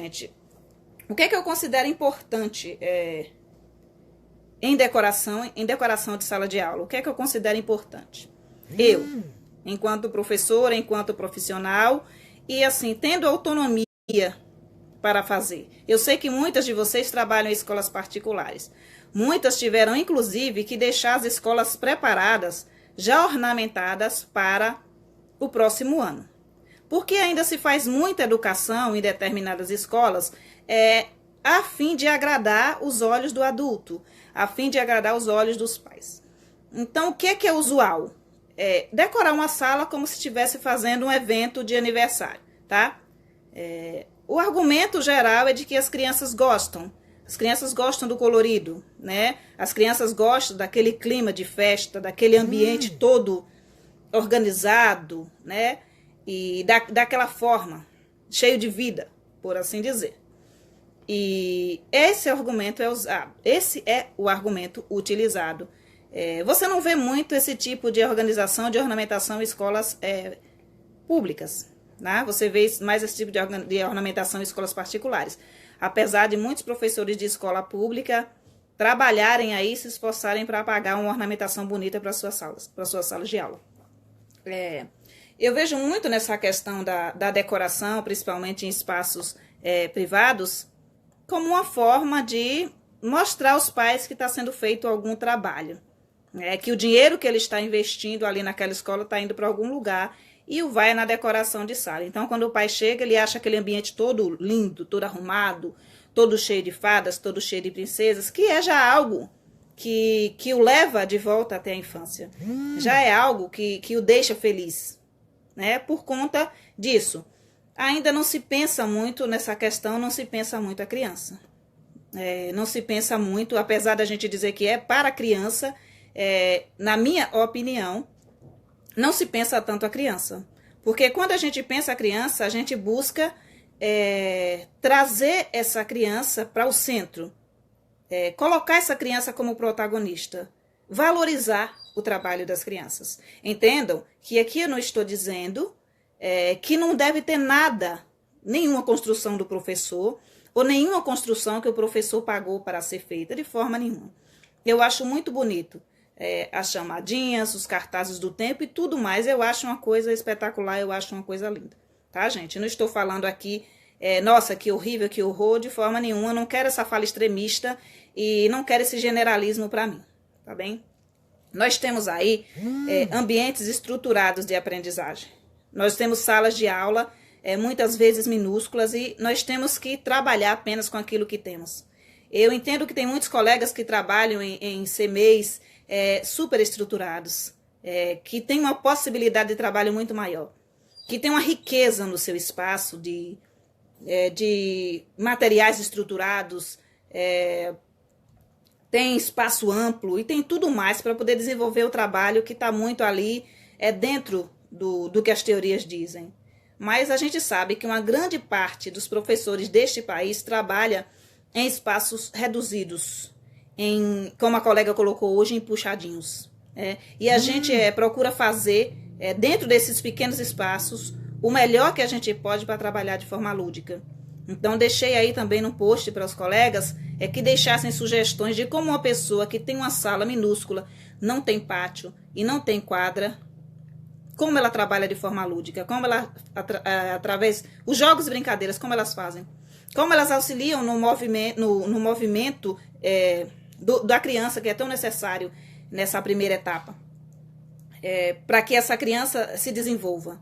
Gente, o que é que eu considero importante em decoração de sala de aula? O que é que eu considero importante? Eu, enquanto professora, enquanto profissional, e assim, tendo autonomia para fazer. Eu sei que muitas de vocês trabalham em escolas particulares. Muitas tiveram, inclusive, que deixar as escolas preparadas, já ornamentadas para o próximo ano. Porque ainda se faz muita educação em determinadas escolas a fim de agradar os olhos do adulto, a fim de agradar os olhos dos pais. Então, o que é usual? Decorar uma sala como se estivesse fazendo um evento de aniversário, tá? O argumento geral é de que as crianças gostam. As crianças gostam do colorido, né? As crianças gostam daquele clima de festa, daquele ambiente todo organizado, né? E daquela forma, cheio de vida, por assim dizer. E esse argumento é usado, esse é o argumento utilizado. Você não vê muito esse tipo de organização, de ornamentação em escolas públicas, né? Você vê mais esse tipo de ornamentação em escolas particulares. Apesar de muitos professores de escola pública trabalharem aí, se esforçarem para pagar uma ornamentação bonita para suas salas de aula. Eu vejo muito nessa questão da decoração, principalmente em espaços privados, como uma forma de mostrar aos pais que está sendo feito algum trabalho. Que o dinheiro que ele está investindo ali naquela escola está indo para algum lugar e o vai na decoração de sala. Então, quando o pai chega, ele acha aquele ambiente todo lindo, todo arrumado, todo cheio de fadas, todo cheio de princesas, que é já algo que o leva de volta até a infância. Já é algo que o deixa feliz, né? Por conta disso. Ainda não se pensa muito nessa questão, não se pensa muito a criança. Não se pensa muito, apesar da gente dizer que é para a criança, na minha opinião, não se pensa tanto a criança. Porque quando a gente pensa a criança, a gente busca trazer essa criança para o centro. Colocar essa criança como protagonista. Valorizar o trabalho das crianças. Entendam que aqui eu não estou dizendo que não deve ter nada, nenhuma construção do professor, ou nenhuma construção que o professor pagou para ser feita, de forma nenhuma. Eu acho muito bonito as chamadinhas, os cartazes do tempo e tudo mais. Eu acho uma coisa espetacular, eu acho uma coisa linda. Tá, gente? Não estou falando aqui, nossa, que horrível, que horror, de forma nenhuma. Não quero essa fala extremista e não quero esse generalismo para mim, tá bem? Nós temos aí ambientes estruturados de aprendizagem. Nós temos salas de aula, muitas vezes minúsculas, e nós temos que trabalhar apenas com aquilo que temos. Eu entendo que tem muitos colegas que trabalham em CMEs super estruturados, que têm uma possibilidade de trabalho muito maior, que tem uma riqueza no seu espaço de materiais estruturados, tem espaço amplo e tem tudo mais para poder desenvolver o trabalho que está muito ali dentro do que as teorias dizem. Mas a gente sabe que uma grande parte dos professores deste país trabalha em espaços reduzidos, como a colega colocou hoje, em puxadinhos. E a gente procura fazer, dentro desses pequenos espaços, o melhor que a gente pode para trabalhar de forma lúdica. Então, deixei aí também no post para os colegas que deixassem sugestões de como uma pessoa que tem uma sala minúscula, não tem pátio e não tem quadra, como ela trabalha de forma lúdica, como ela, através os jogos e brincadeiras, como elas fazem, como elas auxiliam no movimento da criança, que é tão necessário nessa primeira etapa, para que essa criança se desenvolva.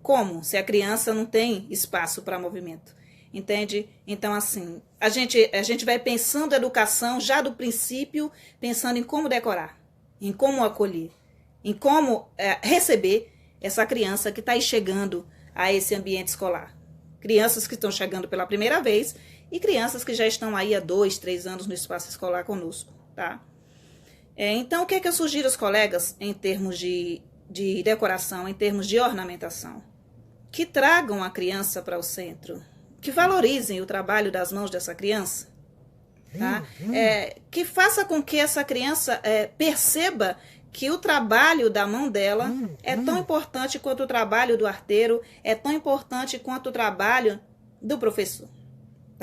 Como? Se a criança não tem espaço para movimento. Entende? Então, assim, a gente vai pensando a educação já do princípio, pensando em como decorar, em como acolher, em como receber essa criança que está aí chegando a esse ambiente escolar. Crianças que estão chegando pela primeira vez e crianças que já estão aí há 2, 3 anos no espaço escolar conosco, tá? Então, o que é que eu sugiro aos colegas em termos de decoração, em termos de ornamentação? Que tragam a criança para o centro, que valorizem o trabalho das mãos dessa criança, tá? Que faça com que essa criança perceba que o trabalho da mão dela é tão importante quanto o trabalho do arteiro, é tão importante quanto o trabalho do professor.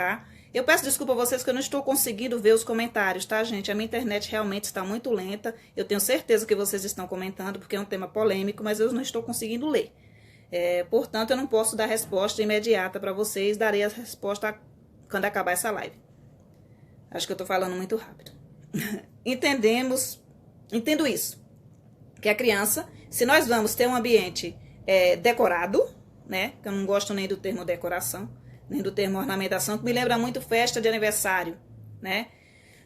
tá? Eu peço desculpa a vocês que eu não estou conseguindo ver os comentários, tá, gente? A minha internet realmente está muito lenta. Eu tenho certeza que vocês estão comentando, porque é um tema polêmico, mas eu não estou conseguindo ler. Portanto, eu não posso dar resposta imediata para vocês. Darei a resposta quando acabar essa live. Acho que eu estou falando muito rápido. Entendo isso. Que a criança, se nós vamos ter um ambiente decorado, né? Que eu não gosto nem do termo decoração, nem do termo ornamentação, que me lembra muito festa de aniversário, né?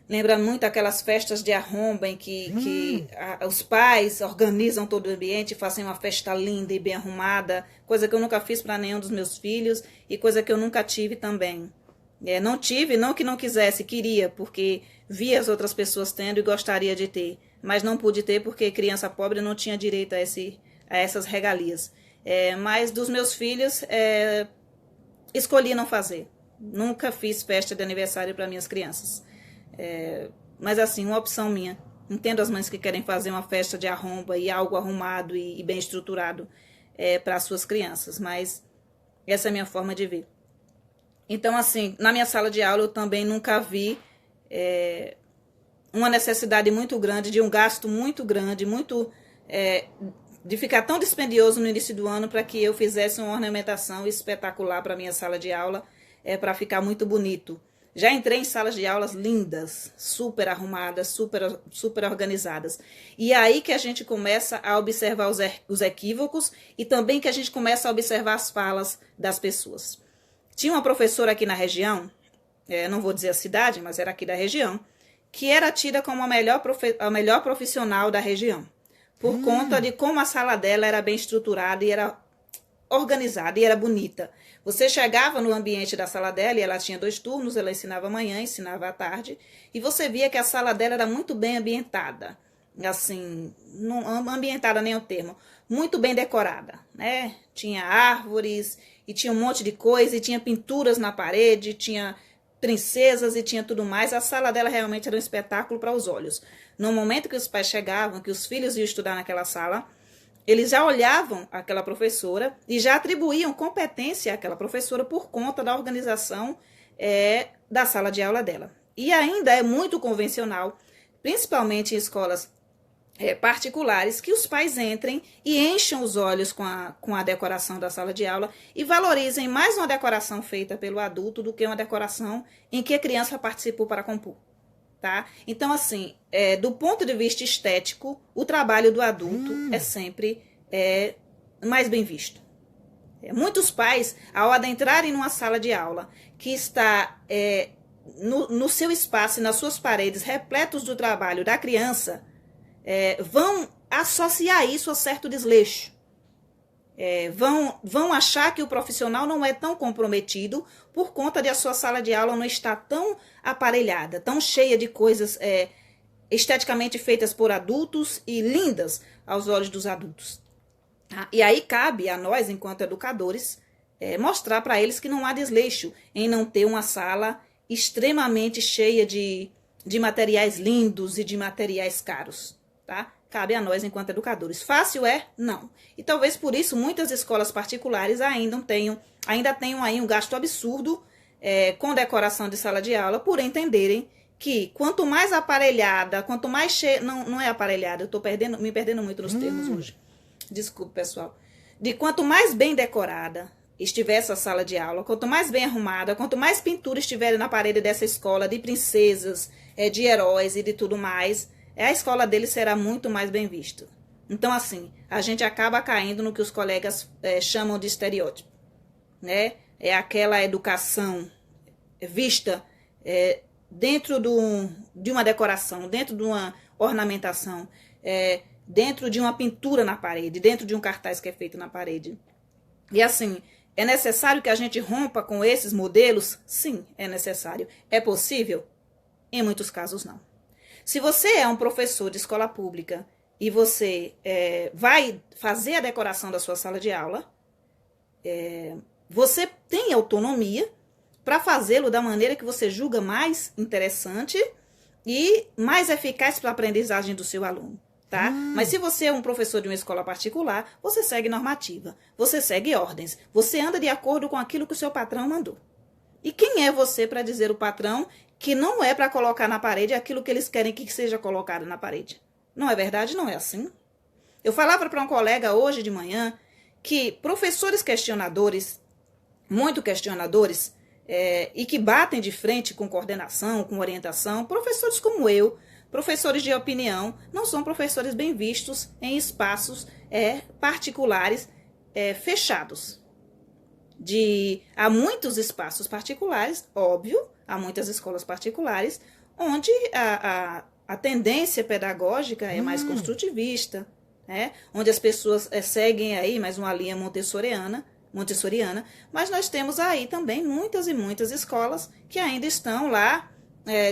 Lembra muito aquelas festas de arromba em que os pais organizam todo o ambiente, fazem uma festa linda e bem arrumada, coisa que eu nunca fiz para nenhum dos meus filhos e coisa que eu nunca tive também. Não tive, não que não quisesse, queria, porque via as outras pessoas tendo e gostaria de ter, mas não pude ter porque criança pobre não tinha direito a essas regalias. Mas dos meus filhos, escolhi não fazer. Nunca fiz festa de aniversário para minhas crianças. Mas assim, uma opção minha. Entendo as mães que querem fazer uma festa de arromba e algo arrumado e bem estruturado para as suas crianças, mas essa é a minha forma de ver. Então, assim, na minha sala de aula eu também nunca vi uma necessidade muito grande, de um gasto muito grande, de ficar tão dispendioso no início do ano para que eu fizesse uma ornamentação espetacular para a minha sala de aula, para ficar muito bonito. Já entrei em salas de aulas lindas, super arrumadas, super organizadas. E é aí que a gente começa a observar os equívocos e também que a gente começa a observar as falas das pessoas. Tinha uma professora aqui na região, não vou dizer a cidade, mas era aqui da região, que era tida como a melhor profissional da região, por conta de como a sala dela era bem estruturada e era organizada e era bonita. Você chegava no ambiente da sala dela e ela tinha 2 turnos, ela ensinava manhã, ensinava à tarde, e você via que a sala dela era muito bem ambientada. Assim, não ambientada nem é o termo, muito bem decorada, né? Tinha árvores e tinha um monte de coisa, e tinha pinturas na parede, tinha princesas e tinha tudo mais. A sala dela realmente era um espetáculo para os olhos. No momento que os pais chegavam, que os filhos iam estudar naquela sala, eles já olhavam aquela professora e já atribuíam competência àquela professora por conta da organização da sala de aula dela. E ainda é muito convencional, principalmente em escolas particulares, que os pais entrem e enchem os olhos com a decoração da sala de aula e valorizem mais uma decoração feita pelo adulto do que uma decoração em que a criança participou para compor. Tá? Então, assim, do ponto de vista estético, o trabalho do adulto é sempre mais bem visto. Muitos pais, ao adentrarem numa sala de aula que está no seu espaço e nas suas paredes repletos do trabalho da criança, vão associar isso a certo desleixo. Vão achar que o profissional não é tão comprometido por conta de a sua sala de aula não estar tão aparelhada, tão cheia de coisas esteticamente feitas por adultos e lindas aos olhos dos adultos. E aí cabe a nós, enquanto educadores, mostrar para eles que não há desleixo em não ter uma sala extremamente cheia de materiais lindos e de materiais caros, tá? Cabe a nós, enquanto educadores. Fácil é? Não. E talvez por isso muitas escolas particulares ainda tenham aí um gasto absurdo com decoração de sala de aula, por entenderem que quanto mais aparelhada, quanto mais cheia... Não é aparelhada, eu estou me perdendo muito nos termos hoje. Desculpe, pessoal. De quanto mais bem decorada estiver essa sala de aula, quanto mais bem arrumada, quanto mais pintura estiver na parede dessa escola, de princesas, de heróis e de tudo mais, a escola dele será muito mais bem vista. Então, assim, a gente acaba caindo no que os colegas chamam de estereótipo, né? É aquela educação vista dentro de uma decoração, dentro de uma ornamentação, dentro de uma pintura na parede, dentro de um cartaz que é feito na parede. E assim, é necessário que a gente rompa com esses modelos? Sim, é necessário. É possível? Em muitos casos, não. Se você é um professor de escola pública e você vai fazer a decoração da sua sala de aula, você tem autonomia para fazê-lo da maneira que você julga mais interessante e mais eficaz para a aprendizagem do seu aluno. Tá? Mas se você é um professor de uma escola particular, você segue normativa, você segue ordens, você anda de acordo com aquilo que o seu patrão mandou. E quem é você para dizer o patrão que não é para colocar na parede aquilo que eles querem que seja colocado na parede? Não é verdade? Não é assim. Eu falava para um colega hoje de manhã que professores questionadores, muito questionadores, e que batem de frente com coordenação, com orientação, professores como eu, professores de opinião, não são professores bem vistos em espaços particulares fechados. Há muitos espaços particulares, óbvio, há muitas escolas particulares, onde a tendência pedagógica é mais construtivista, né? Onde as pessoas seguem aí mais uma linha montessoriana, mas nós temos aí também muitas e muitas escolas que ainda estão lá,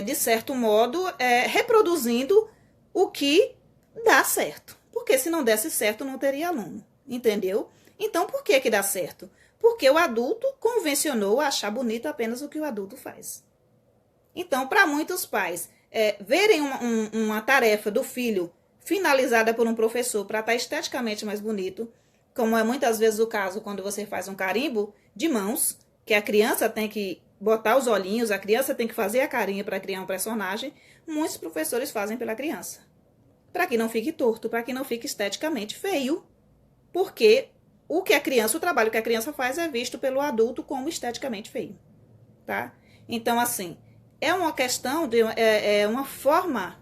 de certo modo, reproduzindo o que dá certo. Porque se não desse certo, não teria aluno, entendeu? Então, por que dá certo? Porque o adulto convencionou a achar bonito apenas o que o adulto faz. Então, para muitos pais, verem uma tarefa do filho finalizada por um professor para estar esteticamente mais bonito, como é muitas vezes o caso quando você faz um carimbo de mãos, que a criança tem que botar os olhinhos, a criança tem que fazer a carinha para criar um personagem, muitos professores fazem pela criança. Para que não fique torto, para que não fique esteticamente feio, porque o trabalho que a criança faz é visto pelo adulto como esteticamente feio, tá? Então, assim, é uma questão uma forma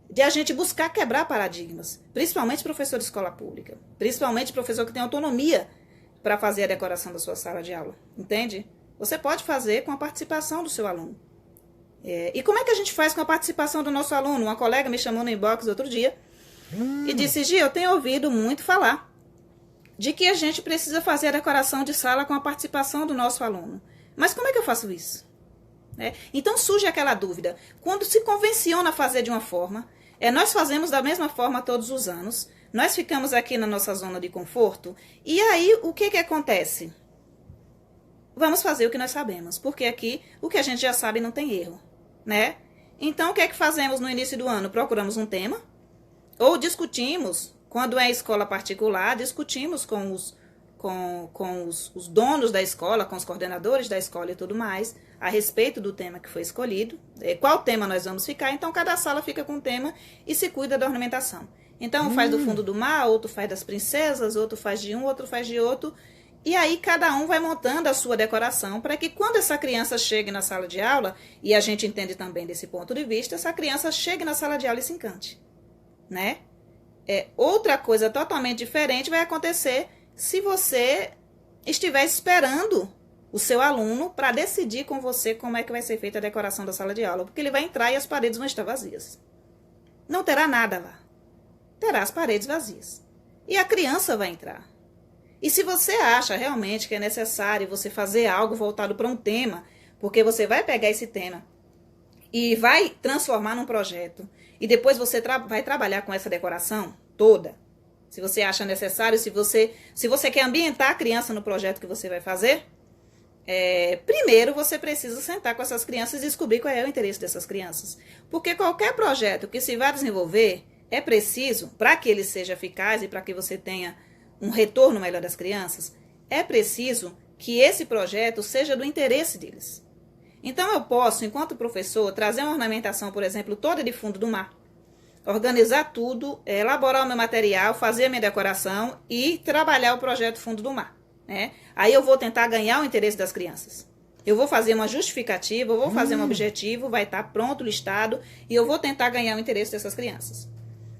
de a gente buscar quebrar paradigmas, principalmente professor de escola pública, principalmente professor que tem autonomia para fazer a decoração da sua sala de aula, entende? Você pode fazer com a participação do seu aluno. E como é que a gente faz com a participação do nosso aluno? Uma colega me chamou no inbox outro dia e disse: Gi, eu tenho ouvido muito falar de que a gente precisa fazer a decoração de sala com a participação do nosso aluno. Mas como é que eu faço isso? Então surge aquela dúvida. Quando se convenciona a fazer de uma forma, nós fazemos da mesma forma todos os anos, nós ficamos aqui na nossa zona de conforto, e aí o que acontece? Vamos fazer o que nós sabemos, porque aqui o que a gente já sabe não tem erro, né? Então o que fazemos no início do ano? Procuramos um tema, ou discutimos, quando é escola particular, discutimos com os donos da escola, com os coordenadores da escola e tudo mais, a respeito do tema que foi escolhido, qual tema nós vamos ficar. Então, cada sala fica com um tema e se cuida da ornamentação. Então, um faz do fundo do mar, outro faz das princesas, outro faz de um, outro faz de outro. E aí, cada um vai montando a sua decoração para que quando essa criança chegue na sala de aula, e a gente entende também desse ponto de vista, essa criança chegue na sala de aula e se encante, né? Outra coisa totalmente diferente vai acontecer se você estiver esperando o seu aluno para decidir com você como é que vai ser feita a decoração da sala de aula, porque ele vai entrar e as paredes vão estar vazias. Não terá nada lá. Terá as paredes vazias. E a criança vai entrar. E se você acha realmente que é necessário você fazer algo voltado para um tema, porque você vai pegar esse tema e vai transformar num projeto, e depois você vai trabalhar com essa decoração toda, se você acha necessário, se você quer ambientar a criança no projeto que você vai fazer, primeiro você precisa sentar com essas crianças e descobrir qual é o interesse dessas crianças. Porque qualquer projeto que se vai desenvolver, é preciso, para que ele seja eficaz e para que você tenha um retorno melhor das crianças, é preciso que esse projeto seja do interesse deles. Então eu posso, enquanto professor, trazer uma ornamentação, por exemplo, toda de fundo do mar, organizar tudo, elaborar o meu material, fazer a minha decoração e trabalhar o projeto fundo do mar, né? Aí eu vou tentar ganhar o interesse das crianças. Eu vou fazer uma justificativa, eu vou fazer um objetivo, vai estar pronto, listado, e eu vou tentar ganhar o interesse dessas crianças.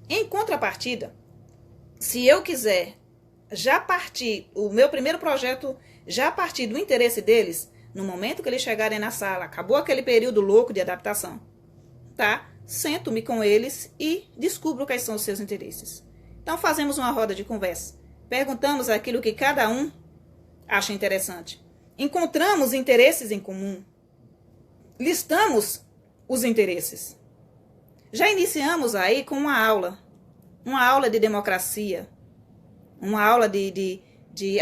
Em contrapartida, se eu quiser já partir, o meu primeiro projeto, já partir do interesse deles, no momento que eles chegarem na sala, acabou aquele período louco de adaptação, tá? Sento-me com eles e descubro quais são os seus interesses. Então fazemos uma roda de conversa. Perguntamos aquilo que cada um acha interessante. Encontramos interesses em comum. Listamos os interesses. Já iniciamos aí com uma aula de democracia, uma aula de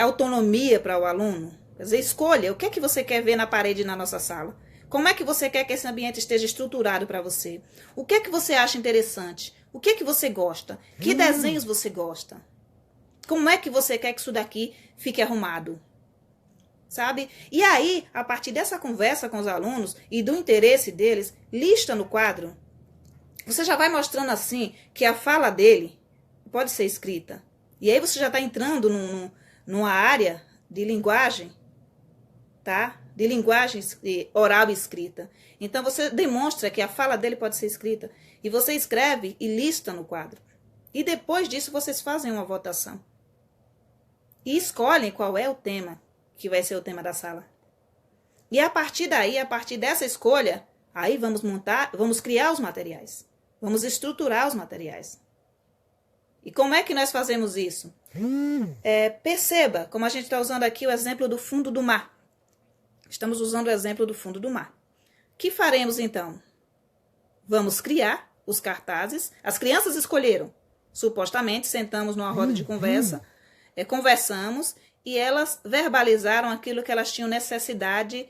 autonomia para o aluno. Quer dizer, escolha o que é que você quer ver na parede na nossa sala. Como é que você quer que esse ambiente esteja estruturado para você? O que é que você acha interessante? O que é que você gosta? Que desenhos você gosta? Como é que você quer que isso daqui fique arrumado? sabe? E aí, a partir dessa conversa com os alunos e do interesse deles, lista no quadro. Você já vai mostrando assim que a fala dele pode ser escrita. E aí você já está entrando numa área de linguagem, tá? De linguagem oral e escrita. Então você demonstra que a fala dele pode ser escrita. E você escreve e lista no quadro. E depois disso vocês fazem uma votação. E escolhem qual é o tema que vai ser o tema da sala. E a partir daí, a partir dessa escolha, aí vamos criar os materiais. Vamos estruturar os materiais. E como é que nós fazemos isso? Perceba, como a gente está usando aqui o exemplo do fundo do mar. Estamos usando o exemplo do fundo do mar. O que faremos então? Vamos criar os cartazes. As crianças escolheram. Supostamente, sentamos numa roda de conversa, conversamos e elas verbalizaram aquilo que elas tinham necessidade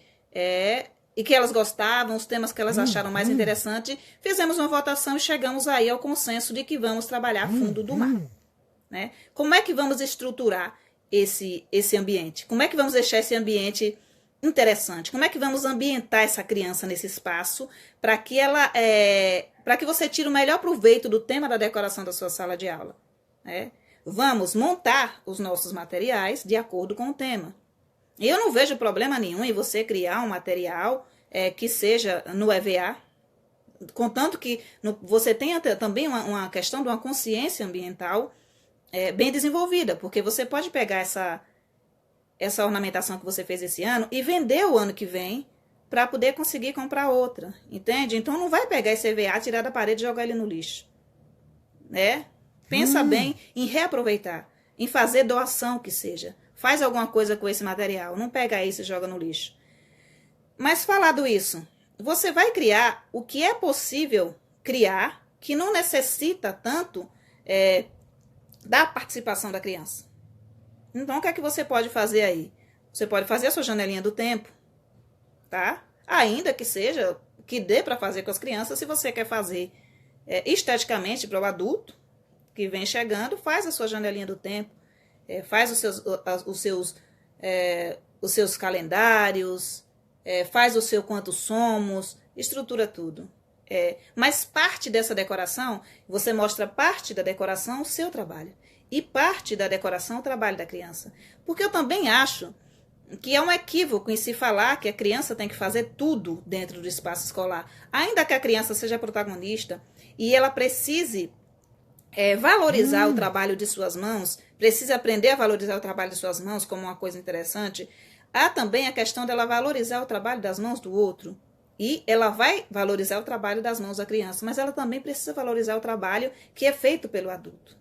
e que elas gostavam, os temas que elas acharam mais interessantes. Fizemos uma votação e chegamos aí ao consenso de que vamos trabalhar fundo do mar. Né? Como é que vamos estruturar esse ambiente? Como é que vamos deixar esse ambiente interessante? Como é que vamos ambientar essa criança nesse espaço para que para que você tire o melhor proveito do tema da decoração da sua sala de aula? Né? Vamos montar os nossos materiais de acordo com o tema. Eu não vejo problema nenhum em você criar um material que seja no EVA, contanto que você tenha também uma questão de uma consciência ambiental bem desenvolvida, porque você pode pegar essa ornamentação que você fez esse ano e vender o ano que vem para poder conseguir comprar outra, entende? Então não vai pegar esse EVA, tirar da parede e jogar ele no lixo, né? Pensa bem em reaproveitar, em fazer doação que seja. Faz alguma coisa com esse material, não pega isso e joga no lixo. Mas falado isso, você vai criar o que é possível criar, que não necessita tanto da participação da criança. Então, o que é que você pode fazer aí? Você pode fazer a sua janelinha do tempo, tá? Ainda que seja, que dê para fazer com as crianças, se você quer fazer esteticamente para o adulto que vem chegando, faz a sua janelinha do tempo, faz os seus calendários, faz o seu quantos somos, estrutura tudo. Mas parte dessa decoração, você mostra parte da decoração, o seu trabalho. E parte da decoração, o trabalho da criança. Porque eu também acho que é um equívoco em se falar que a criança tem que fazer tudo dentro do espaço escolar. Ainda que a criança seja protagonista e ela precise valorizar o trabalho de suas mãos, precisa aprender a valorizar o trabalho de suas mãos como uma coisa interessante, há também a questão dela valorizar o trabalho das mãos do outro. E ela vai valorizar o trabalho das mãos da criança, mas ela também precisa valorizar o trabalho que é feito pelo adulto,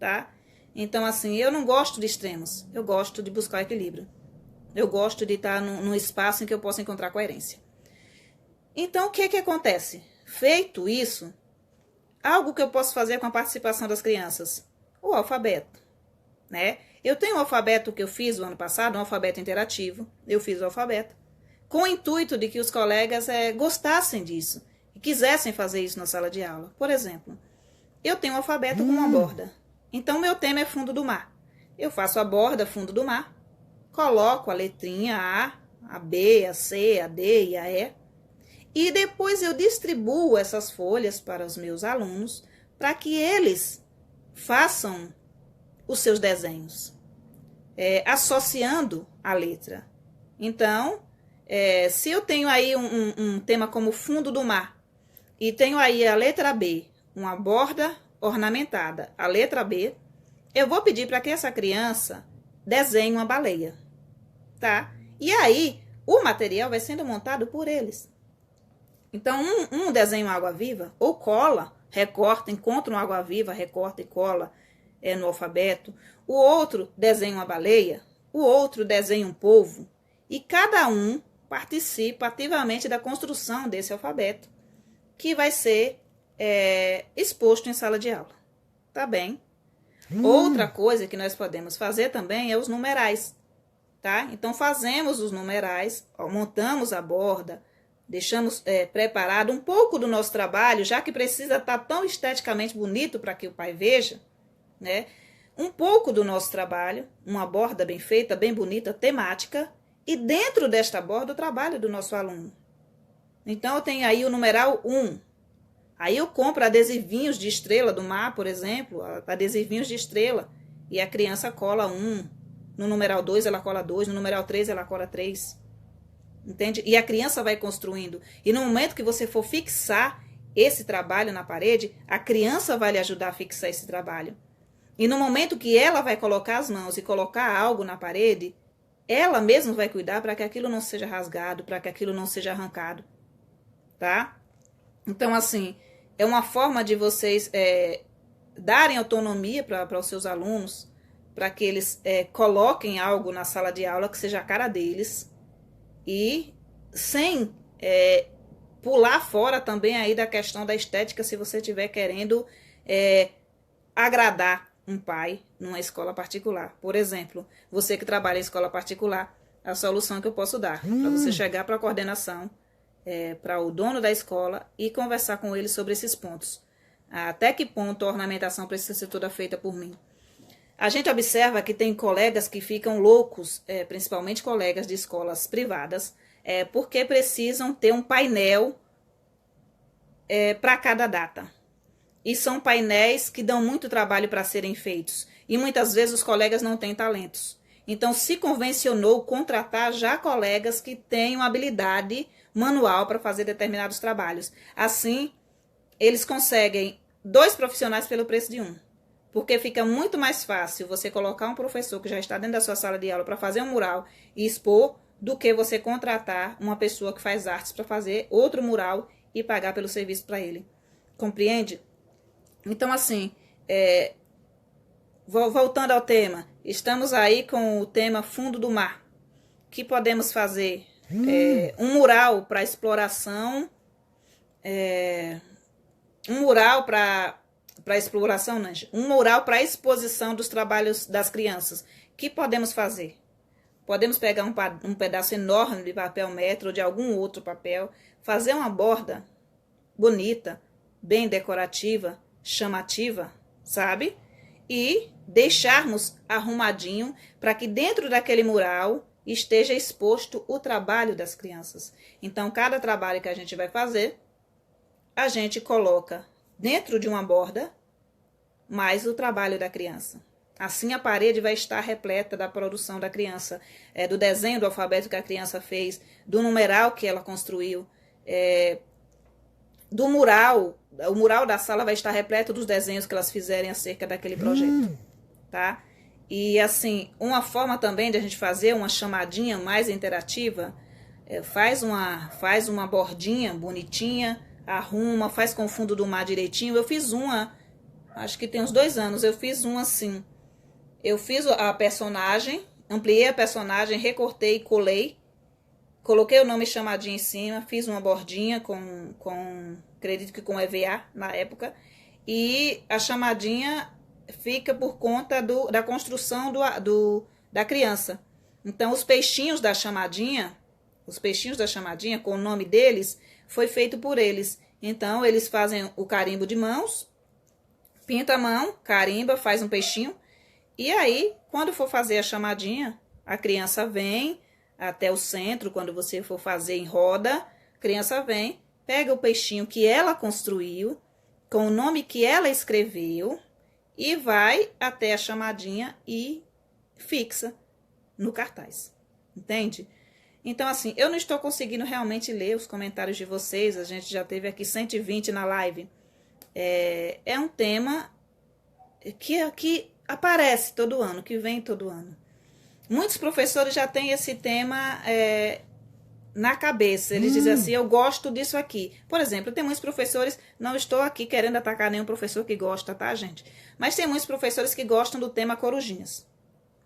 tá? Então, assim, eu não gosto de extremos, eu gosto de buscar equilíbrio. Eu gosto de estar num espaço em que eu possa encontrar coerência. Então, o que acontece? Feito isso, algo que eu posso fazer com a participação das crianças, o alfabeto, né? Eu tenho um alfabeto que eu fiz o ano passado, um alfabeto interativo, eu fiz o alfabeto, com o intuito de que os colegas gostassem disso e quisessem fazer isso na sala de aula. Por exemplo, eu tenho um alfabeto com uma borda. Então, meu tema é fundo do mar. Eu faço a borda fundo do mar, coloco a letrinha a B, a C, a D e a E, e depois eu distribuo essas folhas para os meus alunos para que eles façam os seus desenhos, associando a letra. Então, se eu tenho aí um tema como fundo do mar e tenho aí a letra B, uma borda ornamentada, a letra B, eu vou pedir para que essa criança desenhe uma baleia, tá? E aí, o material vai sendo montado por eles. Então, um desenha uma água-viva, ou cola, recorta, encontra uma água-viva, recorta e cola no alfabeto. O outro desenha uma baleia, o outro desenha um polvo. E cada um participa ativamente da construção desse alfabeto, que vai ser exposto em sala de aula. Tá bem? Outra coisa que nós podemos fazer também é os numerais, tá? Então, fazemos os numerais, montamos a borda, deixamos preparado um pouco do nosso trabalho, já que precisa estar tão esteticamente bonito para que o pai veja, né? Um pouco do nosso trabalho, uma borda bem feita, bem bonita, temática, E dentro desta borda, o trabalho do nosso aluno. Então, eu tenho aí o numeral 1. Aí eu compro adesivinhos de estrela do mar, por exemplo, adesivinhos de estrela. E a criança cola 1. No numeral 2, ela cola 2. No numeral 3, ela cola 3. Entende? E a criança vai construindo. E no momento que você for fixar esse trabalho na parede, a criança vai lhe ajudar a fixar esse trabalho. E no momento que ela vai colocar as mãos e colocar algo na parede, ela mesma vai cuidar para que aquilo não seja rasgado, para que aquilo não seja arrancado. Tá? Então, assim, é uma forma de vocês darem autonomia para os seus alunos, para que eles coloquem algo na sala de aula que seja a cara deles e sem pular fora também aí da questão da estética, se você estiver querendo agradar um pai numa escola particular. Por exemplo, você que trabalha em escola particular, a solução que eu posso dar para você chegar para a coordenação, para o dono da escola e conversar com ele sobre esses pontos. Até que ponto a ornamentação precisa ser toda feita por mim. A gente observa que tem colegas que ficam loucos, principalmente colegas de escolas privadas, porque precisam ter um painel para cada data. E são painéis que dão muito trabalho para serem feitos. E muitas vezes os colegas não têm talentos. Então se convencionou contratar já colegas que tenham habilidade manual para fazer determinados trabalhos. Assim, eles conseguem 2 profissionais pelo preço de 1. Porque fica muito mais fácil você colocar um professor que já está dentro da sua sala de aula para fazer um mural e expor, do que você contratar uma pessoa que faz artes para fazer outro mural e pagar pelo serviço para ele. Compreende? Então, assim, voltando ao tema, estamos aí com o tema fundo do mar. O que podemos fazer? Um mural para exploração, um mural para exploração, não, um mural para exposição dos trabalhos das crianças. O que podemos fazer? Podemos pegar um pedaço enorme de papel metro ou de algum outro papel, fazer uma borda bonita, bem decorativa, chamativa, sabe? E deixarmos arrumadinho para que dentro daquele mural esteja exposto o trabalho das crianças. Então, cada trabalho que a gente vai fazer, a gente coloca dentro de uma borda mais o trabalho da criança. Assim, a parede vai estar repleta da produção da criança, do desenho do alfabeto que a criança fez, do numeral que ela construiu, do mural. O mural da sala vai estar repleto dos desenhos que elas fizerem acerca daquele projeto, tá? E, assim, uma forma também de a gente fazer uma chamadinha mais interativa, faz uma bordinha bonitinha, arruma, faz com o fundo do mar direitinho. Eu fiz uma, acho que tem uns 2 anos, eu fiz uma assim. Eu fiz a personagem, ampliei a personagem, recortei e colei. Coloquei o nome chamadinha em cima, fiz uma bordinha acredito que com EVA na época. E a chamadinha fica por conta da construção da criança. Então, os peixinhos da chamadinha, com o nome deles, foi feito por eles. Então, eles fazem o carimbo de mãos, pinta a mão, carimba, faz um peixinho. E aí, quando for fazer a chamadinha, a criança vem até o centro, quando você for fazer em roda, a criança vem, pega o peixinho que ela construiu, com o nome que ela escreveu, e vai até a chamadinha e fixa no cartaz. Entende? Então, assim, eu não estou conseguindo realmente ler os comentários de vocês, a gente já teve aqui 120 na live. É um tema que aparece todo ano, que vem todo ano. Muitos professores já têm esse tema na cabeça. Eles dizem assim, eu gosto disso aqui. Por exemplo, tem muitos professores, não estou aqui querendo atacar nenhum professor que gosta, tá, gente? Mas tem muitos professores que gostam do tema corujinhas,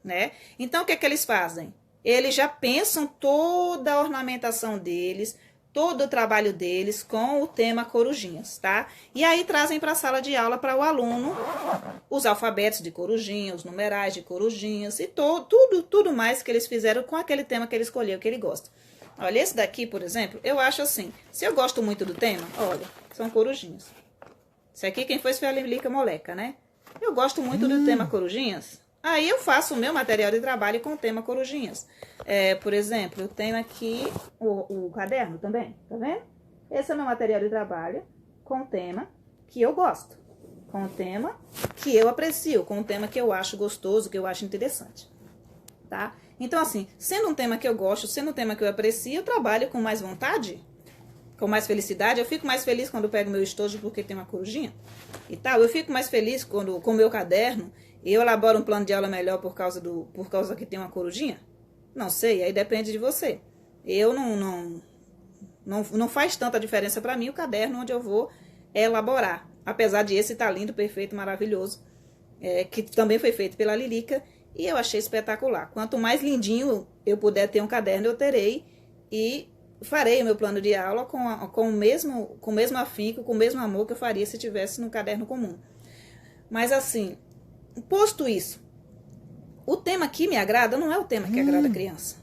né? Então, o que é que eles fazem? Eles já pensam toda a ornamentação deles, todo o trabalho deles com o tema corujinhas, tá? E aí trazem para a sala de aula para o aluno os alfabetos de corujinha, os numerais de corujinhas e tudo mais que eles fizeram com aquele tema que ele escolheu, que ele gosta. Olha, esse daqui, por exemplo, eu acho assim, se eu gosto muito do tema, olha, são corujinhas. Isso aqui quem fez foi a Lilica Moleca, né? Eu gosto muito do tema corujinhas, Aí eu faço o meu material de trabalho com o tema corujinhas. Por exemplo, eu tenho aqui o caderno também, tá vendo? Esse é o meu material de trabalho com o tema que eu gosto, com o tema que eu aprecio, com o tema que eu acho gostoso, que eu acho interessante, tá? Então, assim, sendo um tema que eu gosto, sendo um tema que eu aprecio, eu trabalho com mais vontade, com mais felicidade. Eu fico mais feliz quando eu pego meu estojo porque tem uma corujinha e tal. Eu fico mais feliz quando, com o meu caderno, eu elaboro um plano de aula melhor por causa que tem uma corujinha. Não sei, aí depende de você. Eu não faz tanta diferença para mim o caderno onde eu vou elaborar. Apesar de esse estar lindo, perfeito, maravilhoso, que também foi feito pela Lilica, e eu achei espetacular. Quanto mais lindinho eu puder ter um caderno, eu terei, e farei o meu plano de aula com o mesmo afinco, com o mesmo amor que eu faria se tivesse no caderno comum. Mas assim, posto isso, o tema que me agrada não é o tema que agrada a criança.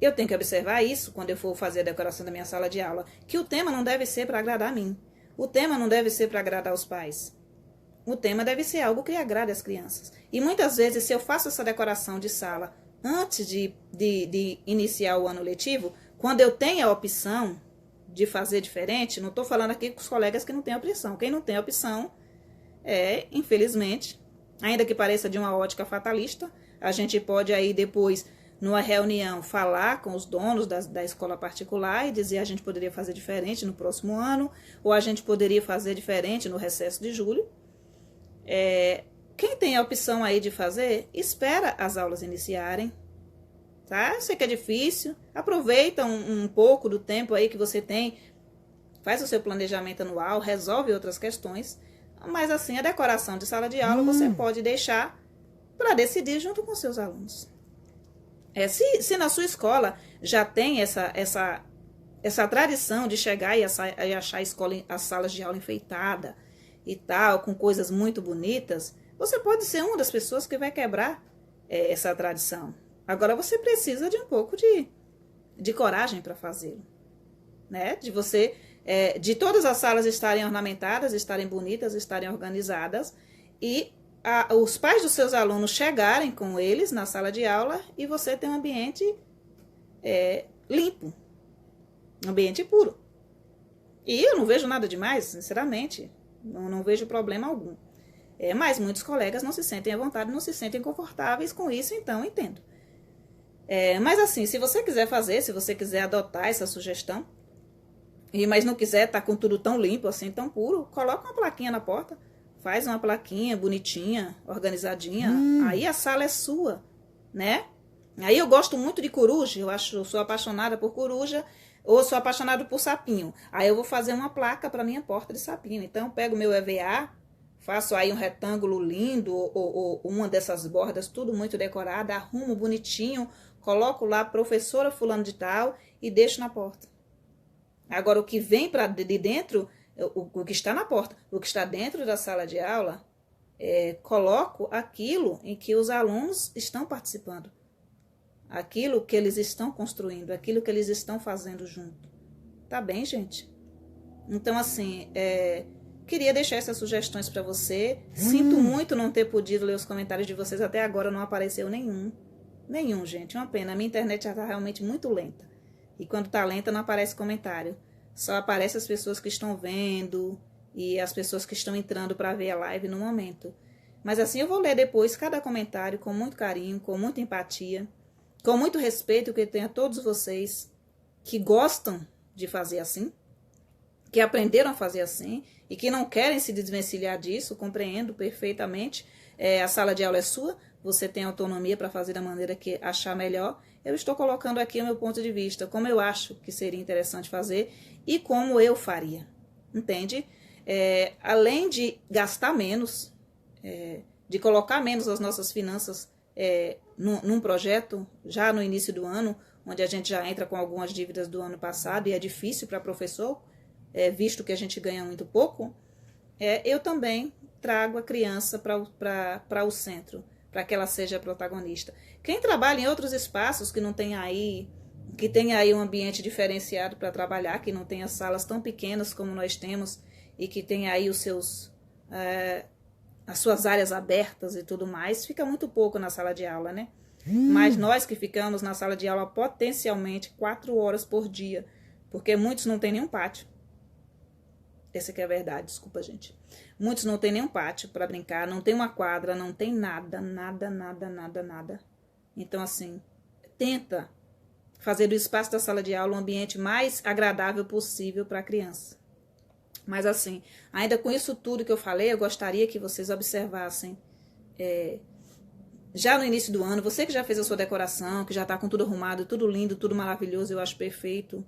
Eu tenho que observar isso quando eu for fazer a decoração da minha sala de aula, que o tema não deve ser para agradar a mim. O tema não deve ser para agradar os pais. O tema deve ser algo que agrade as crianças. E muitas vezes, se eu faço essa decoração de sala antes de iniciar o ano letivo, quando eu tenho a opção de fazer diferente, não estou falando aqui com os colegas que não têm opção. Quem não tem opção infelizmente, ainda que pareça de uma ótica fatalista, a gente pode aí depois, numa reunião, falar com os donos da escola particular e dizer a gente poderia fazer diferente no próximo ano, ou a gente poderia fazer diferente no recesso de julho. Quem tem a opção aí de fazer, espera as aulas iniciarem, tá? Eu sei que é difícil, aproveita um pouco do tempo aí que você tem, faz o seu planejamento anual, resolve outras questões, mas assim, a decoração de sala de aula você pode deixar para decidir junto com seus alunos. Se na sua escola já tem essa tradição de chegar e achar as salas de aula enfeitada e tal, com coisas muito bonitas, você pode ser uma das pessoas que vai quebrar essa tradição. Agora você precisa de um pouco de coragem para fazê-lo, né? De todas as salas estarem ornamentadas, estarem bonitas, estarem organizadas, e os pais dos seus alunos chegarem com eles na sala de aula e você ter um ambiente limpo, um ambiente puro. E eu não vejo nada demais, sinceramente, não vejo problema algum. Mas muitos colegas não se sentem à vontade, não se sentem confortáveis com isso, então entendo. Mas assim, se você quiser fazer, se você quiser adotar essa sugestão, mas não quiser estar com tudo tão limpo, assim, tão puro, coloca uma plaquinha na porta, faz uma plaquinha bonitinha, organizadinha, aí a sala é sua, né? Aí eu gosto muito de coruja, sou apaixonada por coruja, ou sou apaixonada por sapinho. Aí eu vou fazer uma placa para minha porta de sapinho. Então eu pego o meu EVA, faço aí um retângulo lindo, ou uma dessas bordas, tudo muito decorada, arrumo bonitinho, coloco lá professora fulano de tal e deixo na porta. Agora, o que vem de dentro, o que está na porta, o que está dentro da sala de aula, coloco aquilo em que os alunos estão participando. Aquilo que eles estão construindo, aquilo que eles estão fazendo junto. Tá bem, gente? Então, assim, queria deixar essas sugestões para você. Sinto muito não ter podido ler os comentários de vocês. Até agora não apareceu nenhum. Nenhum, gente. Uma pena. A minha internet já está realmente muito lenta. E quando tá lenta não aparece comentário. Só aparece as pessoas que estão vendo e as pessoas que estão entrando para ver a live no momento. Mas assim eu vou ler depois cada comentário com muito carinho, com muita empatia, com muito respeito que eu tenho a todos vocês que gostam de fazer assim, que aprenderam a fazer assim e que não querem se desvencilhar disso. Compreendo perfeitamente. A sala de aula é sua, você tem autonomia para fazer da maneira que achar melhor. Eu estou colocando aqui o meu ponto de vista, como eu acho que seria interessante fazer e como eu faria, entende? Além de gastar menos, de colocar menos as nossas finanças num projeto, já no início do ano, onde a gente já entra com algumas dívidas do ano passado e é difícil para professor, visto que a gente ganha muito pouco, eu também trago a criança para o centro, para que ela seja a protagonista. Quem trabalha em outros espaços que tem aí um ambiente diferenciado para trabalhar, que não tenha salas tão pequenas como nós temos e que tem aí os seus as suas áreas abertas e tudo mais, fica muito pouco na sala de aula, né? Mas nós que ficamos na sala de aula potencialmente 4 horas por dia, porque muitos não têm nenhum pátio. Essa que é a verdade, desculpa, gente. Muitos não têm nenhum pátio para brincar, não tem uma quadra, não tem nada. Então, assim, tenta fazer do espaço da sala de aula um ambiente mais agradável possível para a criança. Mas, assim, ainda com isso tudo que eu falei, eu gostaria que vocês observassem, já no início do ano, você que já fez a sua decoração, que já está com tudo arrumado, tudo lindo, tudo maravilhoso, eu acho perfeito.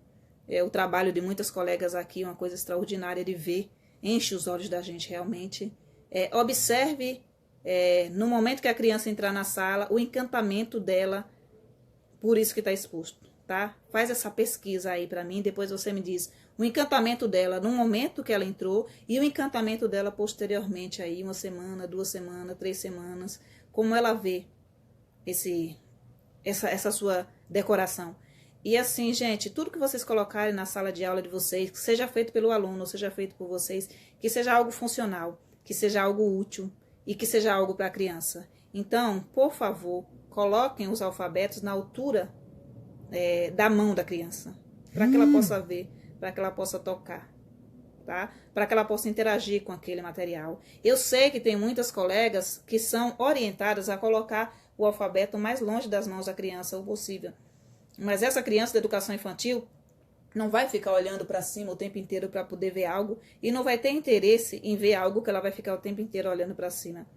O trabalho de muitas colegas aqui, uma coisa extraordinária de ver, enche os olhos da gente realmente. Observe, no momento que a criança entrar na sala, o encantamento dela, por isso que está exposto, tá? Faz essa pesquisa aí para mim, depois você me diz o encantamento dela no momento que ela entrou e o encantamento dela posteriormente aí, 1 semana, 2 semanas, 3 semanas, como ela vê essa sua decoração. E assim, gente, tudo que vocês colocarem na sala de aula de vocês, que seja feito pelo aluno, ou seja feito por vocês, que seja algo funcional, que seja algo útil e que seja algo para a criança. Então, por favor, coloquem os alfabetos na altura da mão da criança, para que ela possa ver, para que ela possa tocar, tá? Para que ela possa interagir com aquele material. Eu sei que tem muitas colegas que são orientadas a colocar o alfabeto mais longe das mãos da criança o possível. Mas essa criança da educação infantil não vai ficar olhando para cima o tempo inteiro para poder ver algo e não vai ter interesse em ver algo que ela vai ficar o tempo inteiro olhando para cima,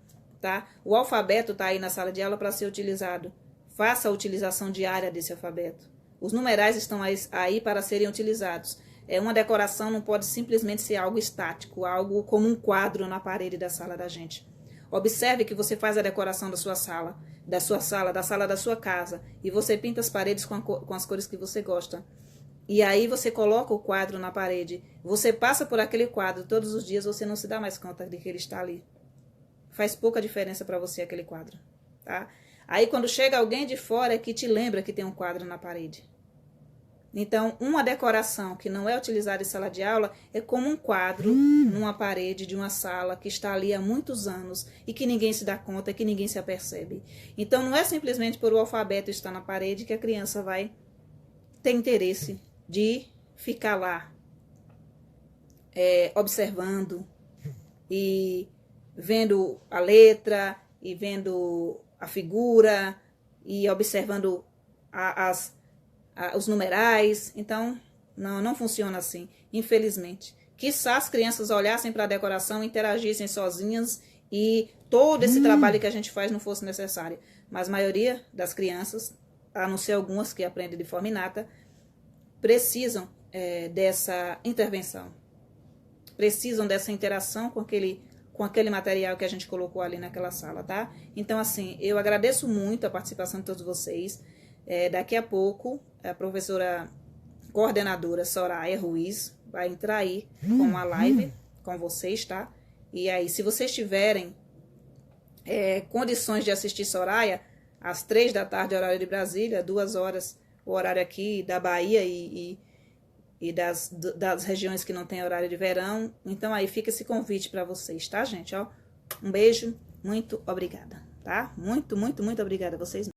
tá? O alfabeto está aí na sala de aula para ser utilizado. Faça a utilização diária desse alfabeto. Os numerais estão aí para serem utilizados. Uma decoração não pode simplesmente ser algo estático, algo como um quadro na parede da sala da gente. Observe que você faz a decoração da sala da sua casa, e você pinta as paredes com as cores que você gosta. E aí você coloca o quadro na parede. Você passa por aquele quadro todos os dias, você não se dá mais conta de que ele está ali. Faz pouca diferença para você aquele quadro, tá? Aí quando chega alguém de fora é que te lembra que tem um quadro na parede. Então, uma decoração que não é utilizada em sala de aula é como um quadro numa parede de uma sala que está ali há muitos anos e que ninguém se dá conta, que ninguém se apercebe. Então, não é simplesmente por o alfabeto estar na parede que a criança vai ter interesse de ficar lá observando e vendo a letra e vendo a figura e observando os numerais. Então, não funciona assim, infelizmente. Quiçá as crianças olhassem para a decoração, interagissem sozinhas e todo esse trabalho que a gente faz não fosse necessário. Mas a maioria das crianças, a não ser algumas que aprendem de forma inata, precisam dessa intervenção. Precisam dessa interação com aquele material que a gente colocou ali naquela sala, tá? Então, assim, eu agradeço muito a participação de todos vocês. Daqui a pouco, a professora coordenadora Soraya Ruiz vai entrar aí com uma live com vocês, tá? E aí, se vocês tiverem condições de assistir Soraya, às 3 da tarde, horário de Brasília, 2 horas, o horário aqui da Bahia e das regiões que não tem horário de verão. Então, aí fica esse convite para vocês, tá, gente? Ó, um beijo, muito obrigada, tá? Muito, muito, muito obrigada a vocês.